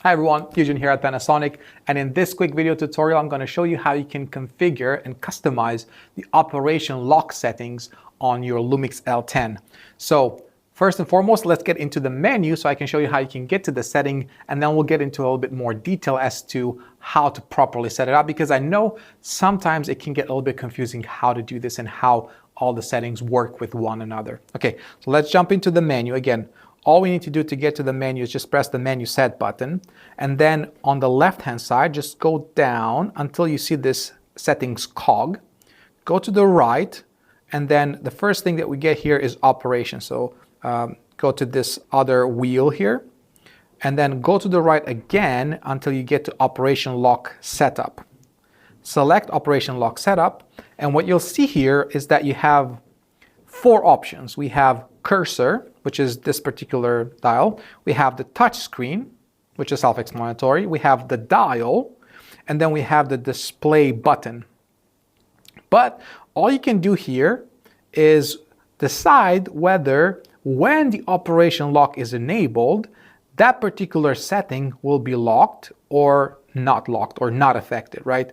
Hi everyone, Fusion here at Panasonic, and in this quick video tutorial I'm going to show you how you can configure and customize the operation lock settings on your LUMIX L10. So first and foremost, let's get into the menu so I can show you how you can get to the setting, and then we'll get into a little bit more detail as to how to properly set it up, because I know sometimes it can get a little bit confusing how to do this and how all the settings work with one another. Okay, so let's jump into the menu. Again, all we need to do to get to the menu is just press the menu set button, and then on the left hand side just go down until you see this settings cog. Go to the right, and then the first thing that we get here is operation. So go to this other wheel here, and then go to the right again until you get to operation lock setup. Select operation lock setup, and what you'll see here is that you have four options. We have cursor, which is this particular dial. We have the touch screen, which is self-explanatory. We have the dial, and then we have the display button. But all you can do here is decide whether when the operation lock is enabled, that particular setting will be locked or not affected, right?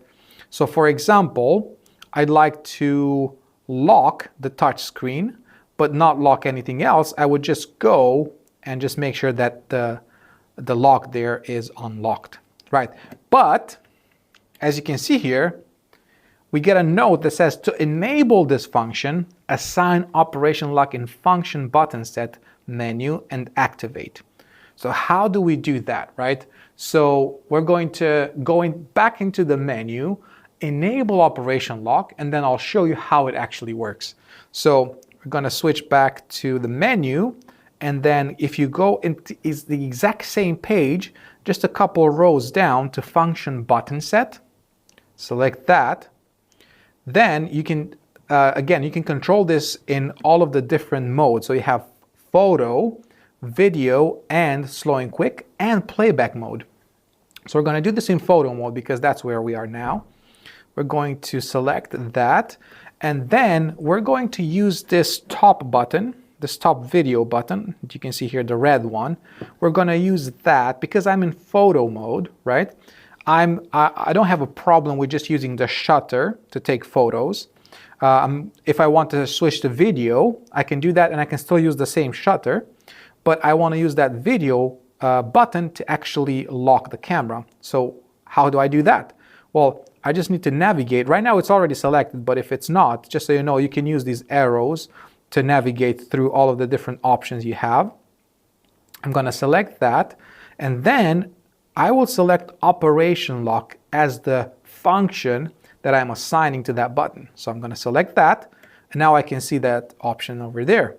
So for example, I'd like to lock the touch screen but not lock anything else. I would just go and just make sure that the lock there is unlocked, right? But as you can see here, we get a note that says to enable this function, assign operation lock in function button set menu and activate. So how do we do that, right? So we're going back into the menu, enable operation lock, and then I'll show you how it actually works. So we're going to switch back to the menu, and then if you go into is the exact same page, just a couple of rows down to function button set, select that. Then you can again, you can control this in all of the different modes. So you have photo, video, and slow and quick, and playback mode. So we're going to do this in photo mode because that's where we are now. We're going to select that, and then we're going to use this top button, this top video button. You can see here the red one. We're going to use that because I'm in photo mode, right? I don't have a problem with just using the shutter to take photos. If I want to switch to video, I can do that, and I can still use the same shutter, but I want to use that video button to actually lock the camera. So how do I do that? Well, I just need to navigate. Right now it's already selected, but if it's not, just so you know, you can use these arrows to navigate through all of the different options you have. I'm going to select that, and then I will select operation lock as the function that I'm assigning to that button. So I'm going to select that, and now I can see that option over there.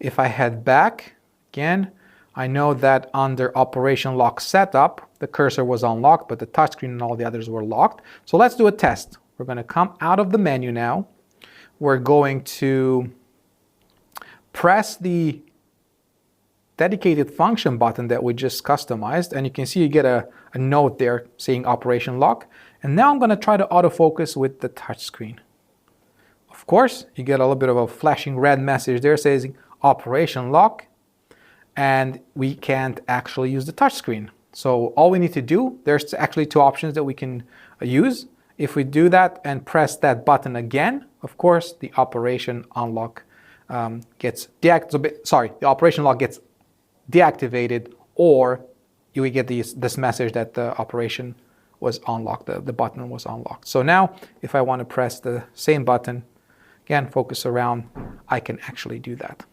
If I head back again, I know that under operation lock setup, the cursor was unlocked, but the touchscreen and all the others were locked. So let's do a test. We're going to come out of the menu now. We're going to press the dedicated function button that we just customized, and you can see you get a note there saying operation lock. And now I'm going to try to autofocus with the touchscreen. Of course, you get a little bit of a flashing red message there saying operation lock, and we can't actually use the touchscreen. So all we need to do, there's actually two options that we can use. If we do that and press that button again, of course, the operation unlock gets deactivated. The operation lock gets deactivated, or you will get this message that the operation was unlocked, the button was unlocked. So now, if I want to press the same button, again, focus around, I can actually do that.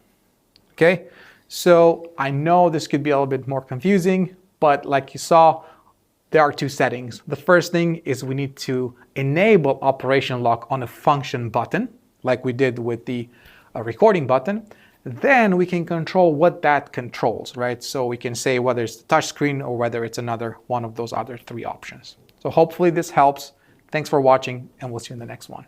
Okay. So I know this could be a little bit more confusing, but like you saw, there are two settings. The first thing is we need to enable operation lock on a function button, like we did with the recording button. Then we can control what that controls, right? So we can say whether it's the touchscreen or whether it's another one of those other three options. So hopefully this helps. Thanks for watching, and we'll see you in the next one.